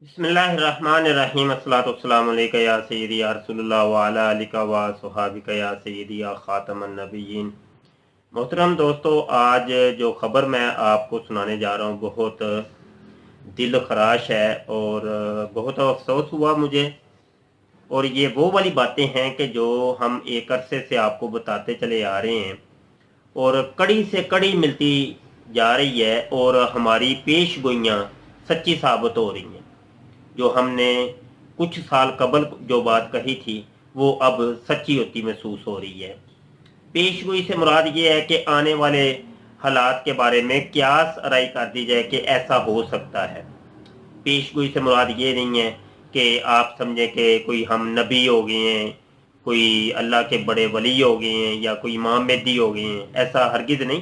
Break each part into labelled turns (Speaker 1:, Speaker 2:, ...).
Speaker 1: बिस्मिल्लाहिर्रहमानिर्रहीम अस्सलातु वस्सलामु अलैका या सय्यदी या रसूलल्लाह व अला आलिका व सुहाबिका या सय्यदी या खातमन नबिय्यीन। मोहतरम दोस्तों, आज जो खबर मैं आपको सुनाने जा रहा हूँ बहुत दिल खराश है और बहुत अफसोस हुआ मुझे। और ये वो वाली बातें हैं कि जो हम एक अरसे से आपको बताते चले आ रहे हैं और कड़ी से कड़ी मिलती जा रही है और हमारी पेश गोइयाँ सच्ची साबित हो रही हैं। जो हमने कुछ साल कबल जो बात कही थी वो अब सच्ची होती महसूस हो रही है। पेशगोई से मुराद ये है कि आने वाले हालात के बारे में क्यास आराई कर दी जाए कि ऐसा हो सकता है। पेशगोई से मुराद ये नहीं है कि आप समझें कि कोई हम नबी हो गए हैं, कोई अल्लाह के बड़े वली हो गए हैं या कोई इमाम मेहदी हो गए हैं, ऐसा हरगिज़ नहीं।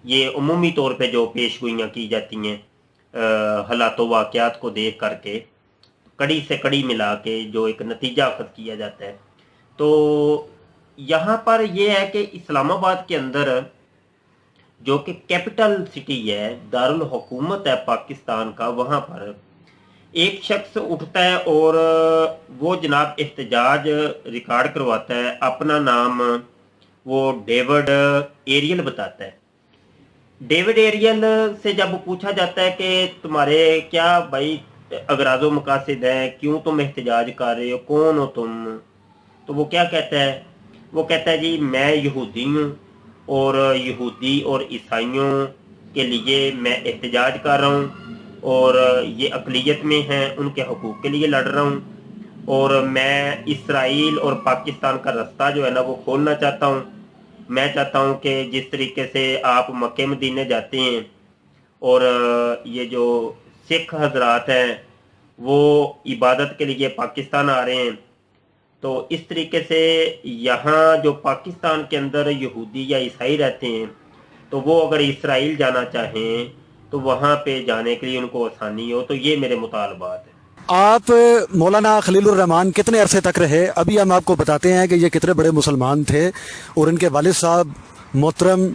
Speaker 1: ये उमूमी तौर पे जो पेशगोइयाँ की जाती हैं हालात वाक़यात को देख करके कड़ी से कड़ी मिला के जो एक नतीजा अखज़ किया जाता है। तो यहाँ पर यह है कि इस्लामाबाद के अंदर जो कि कैपिटल सिटी है, दारुल हुकूमत है पाकिस्तान का, वहाँ पर एक शख्स उठता है और वो जनाब एहतजाज रिकॉर्ड करवाता है। अपना नाम वो डेविड एरियल बताता है। डेविड एरियल से जब पूछा जाता है कि तुम्हारे क्या भाई अगराज़ो मकासिद हैं, क्यों तुम एहतजाज कर रहे हो, कौन हो तुम, तो वो क्या कहता है? वो कहता है जी मैं यहूदी हूँ और यहूदी और ईसाइयों के लिए मैं एहतजाज कर रहा हूँ और ये अक़लियत में हैं, उनके हकूक़ के लिए लड़ रहा हूँ और मैं इसराइल और पाकिस्तान का रास्ता जो है ना वो खोलना चाहता हूँ। मैं चाहता हूँ कि जिस तरीके से आप मक्के मदीने जाते हैं और ये जो सिख हजरात हैं वो इबादत के लिए पाकिस्तान आ रहे हैं, तो इस तरीके से यहाँ जो पाकिस्तान के अंदर यहूदी या ईसाई रहते हैं तो वो अगर इसराइल जाना चाहें तो वहाँ पे जाने के लिए उनको आसानी हो। तो ये मेरे मुतालबात हैं।
Speaker 2: आप मौलाना खलीलुर रहमान कितने अरसे तक रहे? अभी हम आपको बताते हैं कि ये कितने बड़े मुसलमान थे और इनके वालिद साहब मोहतरम,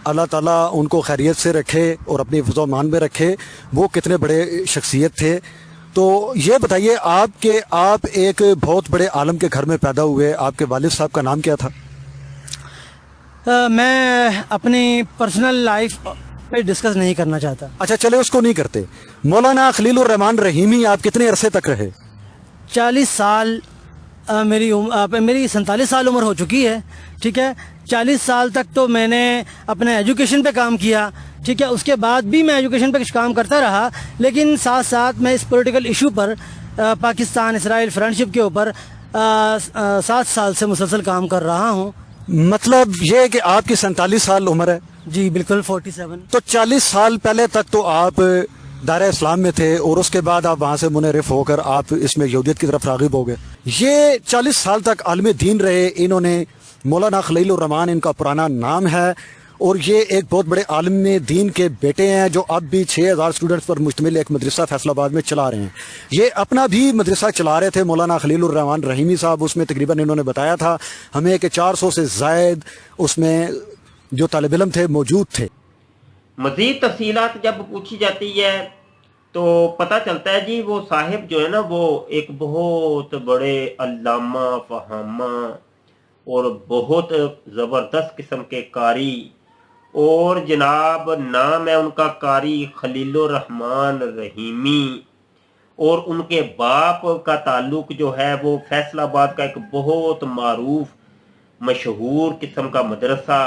Speaker 2: अल्लाह ताला उनको खैरियत से रखे और अपनी हिफ्ज़-ओ-मान में रखे, वो कितने बड़े शख्सियत थे। तो ये बताइए आप एक बहुत बड़े आलम के घर में पैदा हुए, आपके वालिद साहब का नाम क्या था?
Speaker 3: मैं अपनी पर्सनल लाइफ पे डिस्कस नहीं करना चाहता।
Speaker 2: अच्छा चले, उसको नहीं करते। मौलाना खलीलुर रहमान रहीमी आप कितने अरसे तक रहे?
Speaker 3: 40 साल मेरी 47 साल उम्र हो चुकी है। ठीक है, 40 साल तक तो मैंने अपने एजुकेशन पे काम किया। ठीक है, उसके बाद भी मैं एजुकेशन पे कुछ काम करता रहा, लेकिन साथ साथ मैं इस पॉलिटिकल इशू पर पाकिस्तान इसराइल फ्रेंडशिप के ऊपर 7 साल से मुसलसल काम कर रहा हूँ।
Speaker 2: मतलब ये है कि आपकी 47 साल उम्र है?
Speaker 3: जी बिल्कुल, 47।
Speaker 2: तो 40 साल पहले तक तो आप दायरा इस्लाम में थे और उसके बाद आप वहाँ से मुनहरिफ होकर आप इसमें यहूदियत की तरफ राग़िब हो गए। ये 40 साल तक आलिम दीन रहे इन्होंने। मौलाना खलीलुर रहमान इनका पुराना नाम है और ये एक बहुत बड़े आलिम दीन के बेटे हैं जो अब भी 6000 स्टूडेंट्स पर मुश्तमिल एक मदरसा फैसलाबाद में चला रहे हैं। ये अपना भी मदरसा चला रहे थे मौलाना खलीलुर रहमान रहीमी साहब। उसमें तकरीबन इन्होंने बताया था हमें कि 400 से ज़ायद उसमें जो तालिब इल्म थे मौजूद थे।
Speaker 1: मज़ीद तफ़सीलात जब पूछी जाती है तो पता चलता है जी वो साहिब जो है ना वो एक बहुत बड़े अल्लामा फहामा और बहुत ज़बरदस्त किस्म के कारी, और जनाब नाम है उनका कारी खलीलुर रहमान रहीमी, और उनके बाप का ताल्लुक जो है वो फैसलाबाद का एक बहुत मारूफ मशहूर किस्म का मदरसा।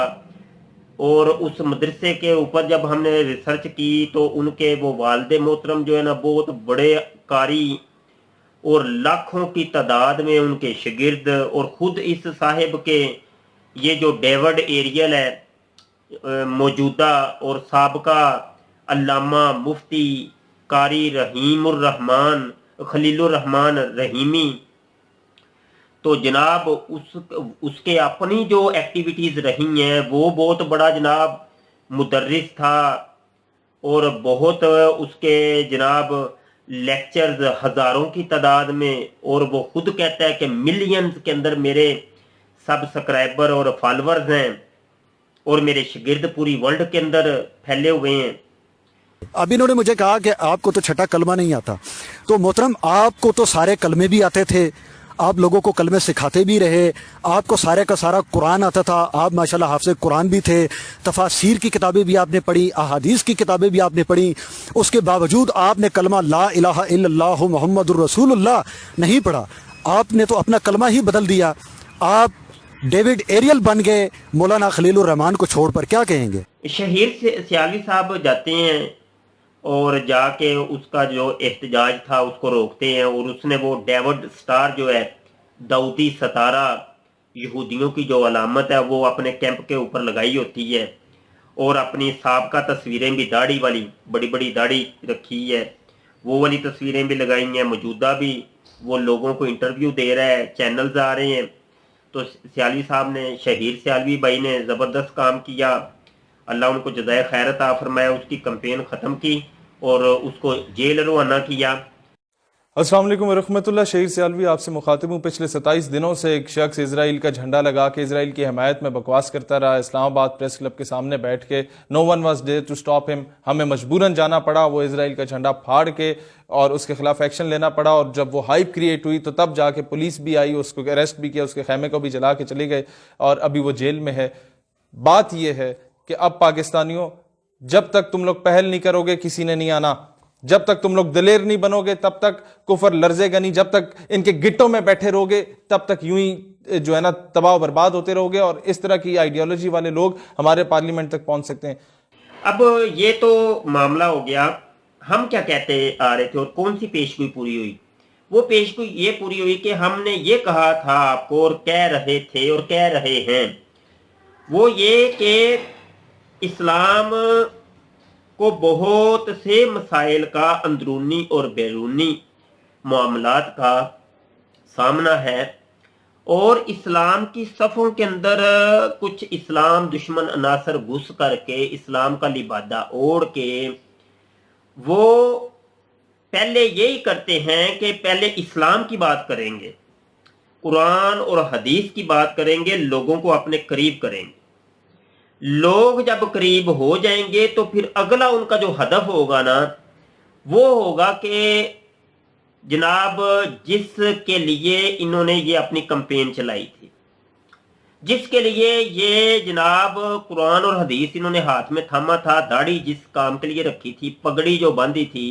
Speaker 1: और उस मदरसे के ऊपर जब हमने रिसर्च की तो उनके वो वालिद मोहतरम जो है ना बहुत बड़े कारी और लाखों की तादाद में उनके शागिर्द, और ख़ुद इस साहिब के ये जो डेविड एरियल है मौजूदा और साबका अल्लामा मुफ्ती कारी रहीमुर रहमान खलीलुर रहमान रहीमी, तो जनाब उसके अपनी जो एक्टिविटीज़ रही हैं वो बहुत बड़ा जनाब मुदर्रिस था और बहुत उसके जनाब लेक्चर्स हज़ारों की तादाद में, और वो खुद कहता है कि मिलियंस के अंदर मेरे सब्सक्राइबर और फॉलोअर्स हैं और मेरे शागिर्द पूरी वर्ल्ड के अंदर फैले हुए हैं।
Speaker 2: अब इन्होंने मुझे कहा कि आपको तो छठा कलमा नहीं आता, तो मोहतरम आपको तो सारे कलमे भी आते थे, आप लोगों को कलमे सिखाते भी रहे, आपको सारे का सारा कुरान आता था, आप माशाल्लाह हाफ़िज़ कुरान भी थे, तफासीर की किताबें भी आपने पढ़ी, अहादीस की किताबें भी आपने पढ़ी, उसके बावजूद आपने कलमा ला इलाहा इल्लल्लाह मुहम्मदुर रसूलुल्लाह नहीं पढ़ा। आपने तो अपना कलमा ही बदल दिया, आप डेविड एरियल बन गए मौलाना खलीलुर रहमान को छोड़कर। क्या कहेंगे?
Speaker 1: शहीर से सियालवी साहब जाते हैं और जाके उसका जो एहतजाज था उसको रोकते हैं, और उसने वो डेविड स्टार जो है, दाऊदी सतारा, यहूदियों की जो अलामत है, वो अपने कैंप के ऊपर लगाई होती है, और अपनी साबका तस्वीरें भी, दाढ़ी वाली बड़ी बड़ी दाढ़ी रखी है, वो वाली तस्वीरें भी लगाई हैं। मौजूदा भी वो लोगों को इंटरव्यू दे रहा है, चैनल्स आ रहे हैं। तो सियालवी साहब ने, शहीर सियालवी भाई ने ज़बरदस्त काम किया, अल्लाह उनको जज़ाए खैर अता फरमाए। उसकी कैंपेन ख़त्म की और उसको जेल रवाना किया।
Speaker 4: अस्सलाम वालेकुम वरहमतुल्लाह। शहीर सियालवी आपसे मुखातिब हूँ। पिछले 27 दिनों से एक शख्स इजराइल का झंडा लगा के इजराइल की हमायत में बकवास करता रहा। इस्लामाबाद प्रेस क्लब के सामने बैठ के no one was there to stop him, हमें मजबूरन जाना पड़ा, वो इजराइल का झंडा फाड़ के और उसके खिलाफ एक्शन लेना पड़ा। और जब वो हाइप क्रिएट हुई तो तब जाके पुलिस भी आई, उसको अरेस्ट भी किया, उसके खैमे को भी जला के चले गए और अभी वो जेल में है। बात यह है कि अब पाकिस्तानियों, जब तक तुम लोग पहल नहीं करोगे किसी ने नहीं आना, जब तक तुम लोग दिलेर नहीं बनोगे तब तक कुफर लर्जेगा नहीं, जब तक इनके गिट्टों में बैठे रहोगे तब तक यूं ही जो है ना तबाह बर्बाद होते रहोगे, और इस तरह की आइडियोलॉजी वाले लोग हमारे पार्लियामेंट तक पहुंच सकते हैं।
Speaker 1: अब ये तो मामला हो गया, हम क्या कहते आ रहे थे और कौन सी पेशगोई पूरी हुई? वो पेशगोई ये पूरी हुई कि हमने ये कहा था आपको और कह रहे थे और कह रहे हैं, वो ये कि इस्लाम को बहुत से मसाइल का अंदरूनी और बैरूनी मामलात का सामना है, और इस्लाम की सफ़ों के अंदर कुछ इस्लाम दुश्मन अनासर घुस करके इस्लाम का लिबादा ओढ़ के वो पहले यही करते हैं कि पहले इस्लाम की बात करेंगे, कुरान और हदीस की बात करेंगे, लोगों को अपने करीब करेंगे। लोग जब करीब हो जाएंगे तो फिर अगला उनका जो हदफ होगा ना, वो होगा कि जनाब जिसके लिए इन्होंने ये अपनी कैंपेन चलाई थी, जिसके लिए ये जनाब कुरान और हदीस इन्होंने हाथ में थामा था, दाढ़ी जिस काम के लिए रखी थी, पगड़ी जो बांधी थी,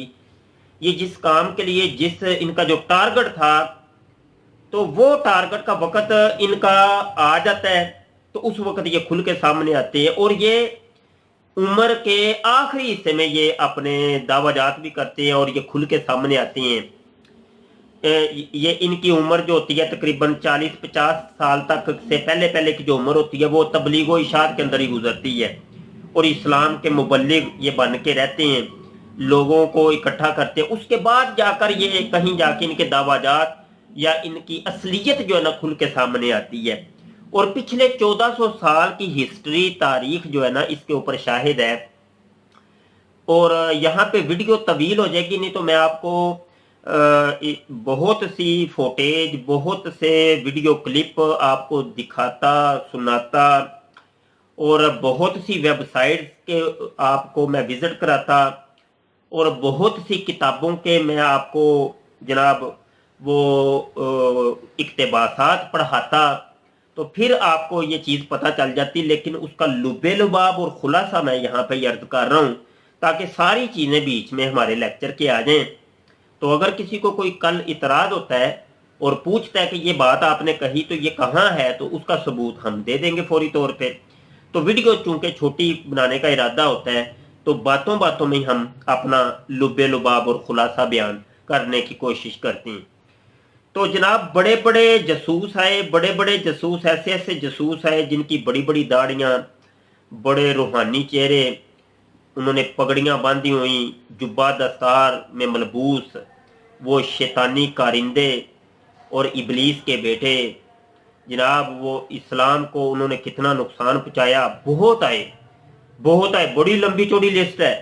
Speaker 1: ये जिस काम के लिए, जिस इनका जो टारगेट था, तो वो टारगेट का वक्त इनका आ जाता है तो उस वक्त ये खुल के सामने आते हैं, और ये उम्र के आखिरी हिस्से में ये अपने दावाजात भी करते हैं और ये खुल के सामने आते हैं। ये इनकी उम्र जो होती है तकरीबन 40-50 साल तक से पहले पहले की जो उम्र होती है वो तबलीग व इशाअत के अंदर ही गुजरती है, और इस्लाम के मुबल्लिग ये बन के रहते हैं, लोगों को इकट्ठा करते हैं। उसके बाद जाकर ये कहीं जाके इनके दावाजात या इनकी असलियत जो है ना खुल के सामने आती है। और पिछले 1400 साल की हिस्ट्री, तारीख जो है ना इसके ऊपर शाहिद है। और यहाँ पे वीडियो तवील हो जाएगी, नहीं तो मैं आपको बहुत सी फुटेज, बहुत से वीडियो क्लिप आपको दिखाता, सुनाता, और बहुत सी वेबसाइट्स के आपको मैं विजिट कराता, और बहुत सी किताबों के मैं आपको जनाब वो इक्तबासात पढ़ाता, तो फिर आपको ये चीज़ पता चल जाती। लेकिन उसका लुबे लुबाब और खुलासा मैं यहाँ पे अर्ज कर रहा हूँ ताकि सारी चीज़ें बीच में हमारे लेक्चर के आ जाएं। तो अगर किसी को कोई कल इतराज़ होता है और पूछता है कि ये बात आपने कही तो ये कहाँ है, तो उसका सबूत हम दे देंगे फौरी तौर पे। तो वीडियो चूंकि छोटी बनाने का इरादा होता है तो बातों बातों में हम अपना लुबे लुबाब और खुलासा बयान करने की कोशिश करते हैं। तो जनाब बड़े बड़े जसूस आए, बड़े बड़े जसूस, ऐसे ऐसे जसूस आए जिनकी बड़ी बड़ी दाढ़ियाँ, बड़े रूहानी चेहरे, उन्होंने पगड़ियाँ बांधी हुई, जुब्बा दस्तार में मलबूस, वो शैतानी कारिंदे और इबलीस के बेटे। जनाब वो इस्लाम को उन्होंने कितना नुकसान पहुँचाया, बहुत आए, बहुत आए, बड़ी लंबी चौड़ी लिस्ट है।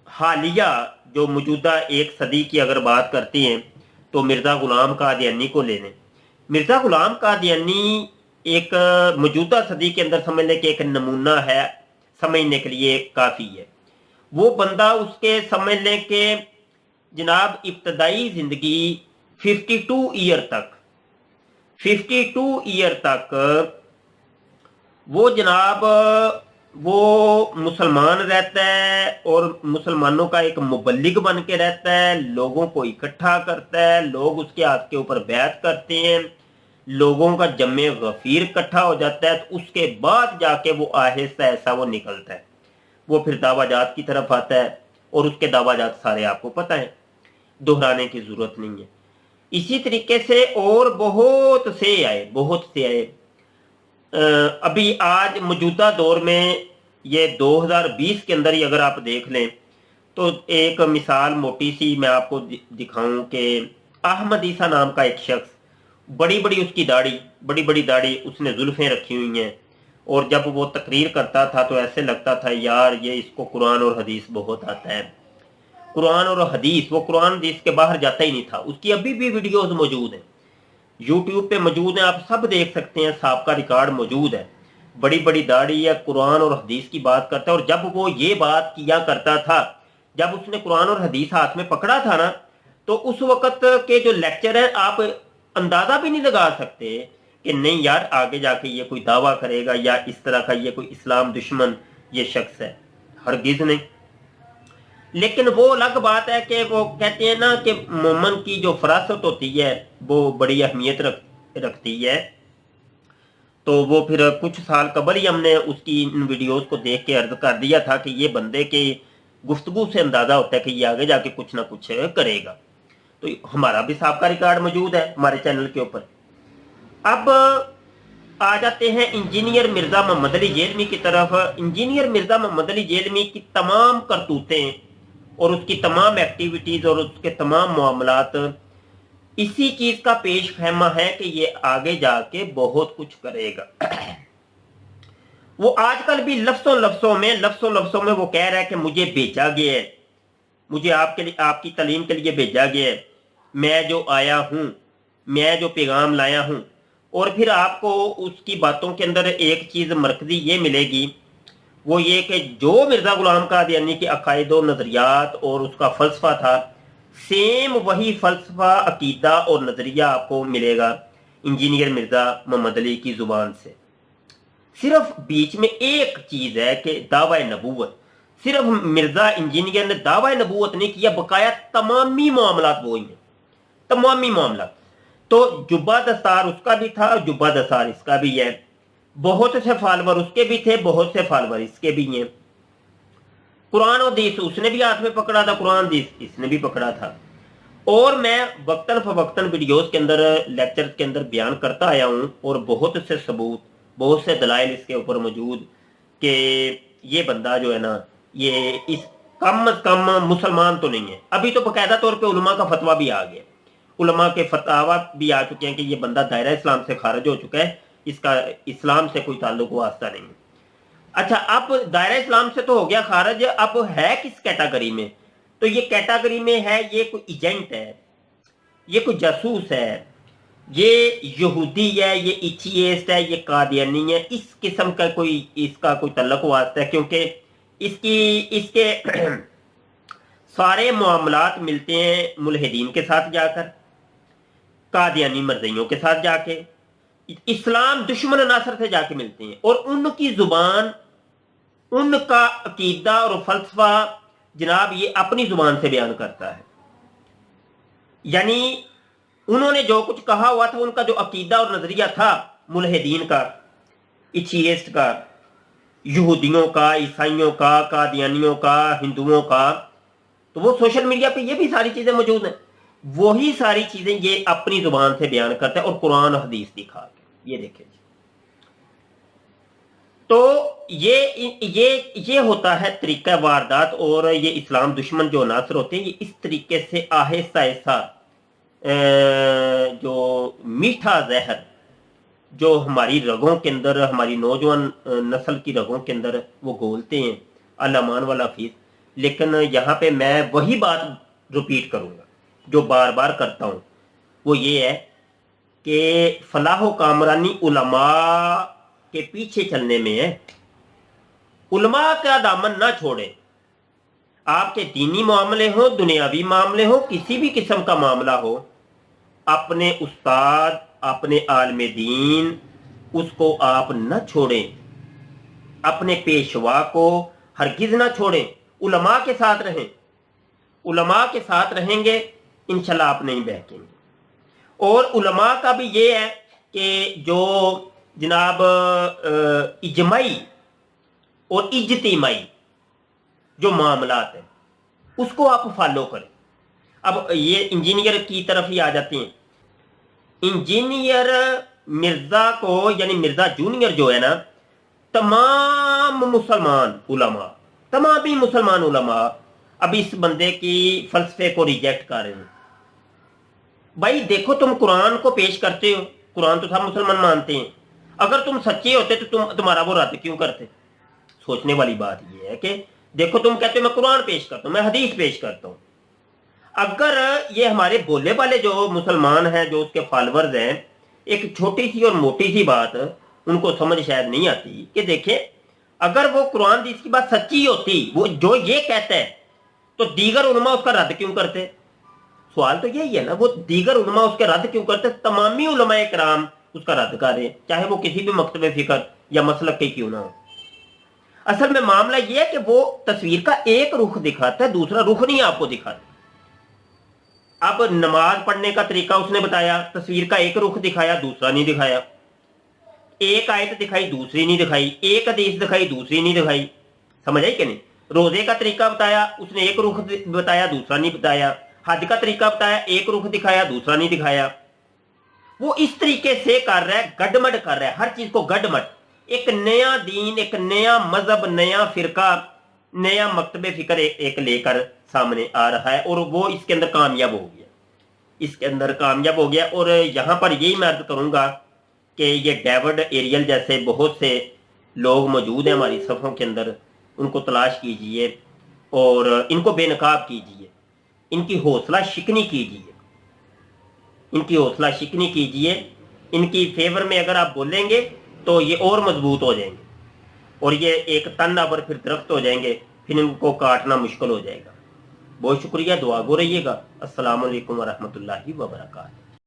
Speaker 1: हालिया जो मौजूदा एक सदी की अगर बात करती हैं तो मिर्ज़ा गुलाम कादियानी को ले लें। मिर्ज़ा गुलाम कादियानी एक मौजूदा सदी के अंदर समझ लें कि एक नमूना है, समझने के लिए काफ़ी है। वो बंदा उसके समझ लें कि जनाब इब्तदाई जिंदगी 52 ईयर तक वो जनाब वो मुसलमान रहता है और मुसलमानों का एक मुबल्लिग बन के रहता है, लोगों को इकट्ठा करता है, लोग उसके हाथ के ऊपर बैत करते हैं, लोगों का जम्मे गफीर इकट्ठा हो जाता है। तो उसके बाद जाके वो आहिस्ता ऐसा वो निकलता है, वो फिर दावाजात की तरफ आता है और उसके दावाजात सारे आपको पता है, दोहराने की जरूरत नहीं है। इसी तरीके से और बहुत से आए। अभी आज मौजूदा दौर में ये 2020 के अंदर ही अगर आप देख लें तो एक मिसाल मोटी सी मैं आपको दिखाऊं कि अहमद ईसा नाम का एक शख्स, बड़ी बड़ी उसकी दाढ़ी, बड़ी बड़ी दाढ़ी, उसने जुल्फें रखी हुई हैं और जब वो तकरीर करता था तो ऐसे लगता था यार ये इसको कुरान और हदीस बहुत आता है। कुरान और हदीस, वो कुरान हदीस के बाहर जाता ही नहीं था। उसकी अभी भी वीडियोस मौजूद हैं, यूट्यूब पे मौजूद हैं, आप सब देख सकते हैं, सबका रिकॉर्ड मौजूद है। बड़ी बड़ी दाढ़ी है, कुरान और हदीस की बात करता है। और जब वो ये बात किया करता था, जब उसने कुरान और हदीस हाथ में पकड़ा था ना, तो उस वक्त के जो लेक्चर है आप अंदाजा भी नहीं लगा सकते कि नहीं यार आगे जाके ये कोई दावा करेगा या इस तरह का ये कोई इस्लाम दुश्मन ये शख्स है, हरगिज नहीं। लेकिन वो अलग बात है कि वो कहते हैं ना कि मोमन की जो फरासत होती है वो बड़ी अहमियत रखती है। तो वो फिर कुछ साल कबल ही हमने उसकी इन वीडियोस को देख के अर्ज कर दिया था कि ये बंदे के गुफ्तगू से अंदाजा होता है कि ये आगे जाके कुछ ना कुछ करेगा। तो हमारा भी साहब का रिकॉर्ड मौजूद है हमारे चैनल के ऊपर। अब आ जाते हैं इंजीनियर मिर्जा मोहम्मद अली जेलमी की तरफ। इंजीनियर मिर्जा मोहम्मद अली जेलमी की तमाम करतूतें और उसकी तमाम एक्टिविटीज और उसके तमाम मामलात इसी चीज का पेश फहमा है कि ये आगे जाके बहुत कुछ करेगा। वो आजकल भी लफ्जों लफ्जों में वो कह रहा है कि मुझे भेजा गया है, मुझे आपके लिए, आपकी तालीम के लिए भेजा गया है, मैं जो आया हूं, मैं जो पैगाम लाया हूं। और फिर आपको उसकी बातों के अंदर एक चीज मरकजी ये मिलेगी, वो ये कि जो मिर्जा गुलाम कादियानी के अकायद और नजरियात और उसका फलसफा था, सेम वही फलसफा, अकीदा और नजरिया आपको मिलेगा इंजीनियर मिर्जा मोहम्मद अली की जुबान से। सिर्फ बीच में एक चीज है कि दावा नबूवत। सिर्फ मिर्जा इंजीनियर ने दावा नबूवत नहीं किया, बकाया तमामी मामलात वो ही हैं, तमामी मामलात। तो जुब्बा दस्तार उसका भी था, जुब्बा दस्तार इसका भी है। बहुत से फॉलोवर उसके भी थे, बहुत से फॉलोवर इसके भी हैं। कुरान और हदीस उसने भी हाथ में पकड़ा था, कुरान हदीस इसने भी पकड़ा था। और मैं वक्तन फवक्तन वीडियोस के अंदर, लेक्चर्स के अंदर बयान करता आया हूं और बहुत से सबूत, बहुत से दलाइल इसके ऊपर मौजूद कि ये बंदा जो है ना, ये इस कम अज कम मुसलमान तो नहीं है। अभी तो बाकायदा तौर पे उलमा का फतवा भी आ गया, उलमा के फतवा भी आ चुके हैं कि ये बंदा दायरा इस्लाम से खारिज हो चुका है, इसका इस्लाम से कोई ताल्लुक वास्ता नहीं है। अच्छा, अब दायरा इस्लाम से तो हो गया खारिज, अब है किस कैटेगरी में? तो ये कैटेगरी में है, ये कोई एजेंट है, ये कोई जासूस है, ये यहूदी है, ये इथियस्ट है, ये कादियानी है। इस किस्म का कोई इसका कोई तल्लुक वास्ता है, क्योंकि इसके सारे मामलात मिलते हैं मुल्हिदीन के साथ जाकर, कादियानी मर्जियों के साथ जाके, इस्लाम दुश्मन नासर से जाके मिलते हैं। और उनकी जुबान, उनका अकीदा और फलसफा जनाब ये अपनी जुबान से बयान करता है। यानी उन्होंने जो कुछ कहा हुआ था, उनका जो अकीदा और नजरिया था मुल्हिदीन का, इथियस्ट का, यहूदियों का, ईसाइयों का, कादियानियों का, हिंदुओं का, तो वो सोशल मीडिया पे ये भी सारी चीजें मौजूद हैं। वही सारी चीजें ये अपनी जुबान से बयान करते हैं और कुरान हदीस दिखा के। ये देखिए, तो ये होता है तरीका वारदात। और ये इस्लाम दुश्मन जो नासर होते हैं, ये इस तरीके से आहिस्ता आहिस्ता जो मीठा जहर जो हमारी रगों के अंदर, हमारी नौजवान नस्ल की रगों के अंदर वो घोलते हैं, अल्लामान वाला फीस। लेकिन यहाँ पे मैं वही बात रिपीट करूँगा जो बार बार करता हूँ, वो ये है कि फलाह व कामरानी उलमा के पीछे चलने में है। उलमा का दामन ना छोड़े, آپ کے دینی معاملے ہو، دنیاوی معاملے ہو، کسی بھی قسم کا معاملہ ہو، اپنے استاد، اپنے عالم دین، اس کو آپ نہ چھوڑیں، اپنے پیشوا کو ہرگز نہ چھوڑیں، علماء کے ساتھ رہیں، علماء کے ساتھ رہیں گے انشاءاللہ آپ نہیں بہکیں گے۔ اور علماء کا بھی یہ ہے کہ جو جناب اجماعی اور اجتماعی جو معاملات ہیں اس کو آپ فالو کریں۔ اب یہ انجینئر کی طرف ہی آ جاتے ہیں۔ انجینئر مرزا کو، یعنی مرزا جونیئر جو ہے نا، تمام مسلمان علماء، تمام ہی مسلمان علماء اب اس بندے کی فلسفے کو ریجیکٹ کر رہے ہیں۔ بھائی دیکھو، تم قرآن کو پیش کرتے ہو، قرآن تو سب مسلمان مانتے ہیں، اگر تم سچے ہوتے تو تمہارا وہ رد کیوں کرتے؟ سوچنے والی بات یہ ہے کہ دیکھو، تم کہتے ہو میں قرآن پیش کرتا ہوں، میں حدیث پیش کرتا ہوں، اگر یہ ہمارے بولے والے جو مسلمان ہیں، جو اس کے فالورز ہیں، ایک چھوٹی سی اور موٹی سی بات ان کو سمجھ شاید نہیں آتی کہ دیکھیں، اگر وہ قرآن حدیث کی بات سچی ہوتی، وہ جو یہ کہتا ہے، تو دیگر علماء اس کا رد کیوں کرتے؟ سوال تو یہی ہے نا، وہ دیگر علماء اس کے رد کیوں کرتے؟ تمامی علماء کرام اس کا رد کر رہے ہیں، چاہے وہ کسی بھی مکتب فکر یا مسلک کے کیوں نہ ہو۔ اصل میں معاملہ یہ ہے کہ وہ تصویر کا ایک رخ دکھاتا ہے، دوسرا رخ نہیں آپ کو دکھاتا۔ اب نماز پڑھنے کا طریقہ اس نے بتایا، تصویر کا ایک رخ دکھایا، دوسرا نہیں دکھایا، ایک آیت دکھائی، دوسری نہیں دکھائی، ایک حدیث دکھائی، دوسری نہیں دکھائی، سمجھ آئی کہ نہیں؟ روزے کا طریقہ بتایا، اس نے ایک رخ بتایا، دوسرا نہیں بتایا، حج کا طریقہ بتایا، ایک رخ دکھایا، دوسرا نہیں دکھایا۔ وہ اس طریقے سے کر رہا ہے، گڈمڈ کر رہا ہے، ہر چیز کو گڈمڈ، ایک نیا دین، ایک نیا مذہب، نیا فرقہ، نیا مکتب فکر ایک لے کر سامنے آ رہا ہے، اور وہ اس کے اندر کامیاب ہو گیا، اس کے اندر کامیاب ہو گیا۔ اور یہاں پر یہی میں عرض کروں گا کہ یہ ڈیوڈ ایریل جیسے بہت سے لوگ موجود ہیں ہماری صفوں کے اندر، ان کو تلاش کیجئے اور ان کو بے نقاب کیجئے، ان کی حوصلہ شکنی کیجئے، ان کی حوصلہ شکنی کیجئے، ان کی فیور میں اگر آپ بولیں گے تو یہ اور مضبوط ہو جائیں گے، اور یہ ایک تن اور پھر درخت ہو جائیں گے، پھر ان کو کاٹنا مشکل ہو جائے گا۔ بہت شکریہ، دعا گو رہیے گا۔ السلام علیکم ورحمۃ اللہ وبرکاتہ۔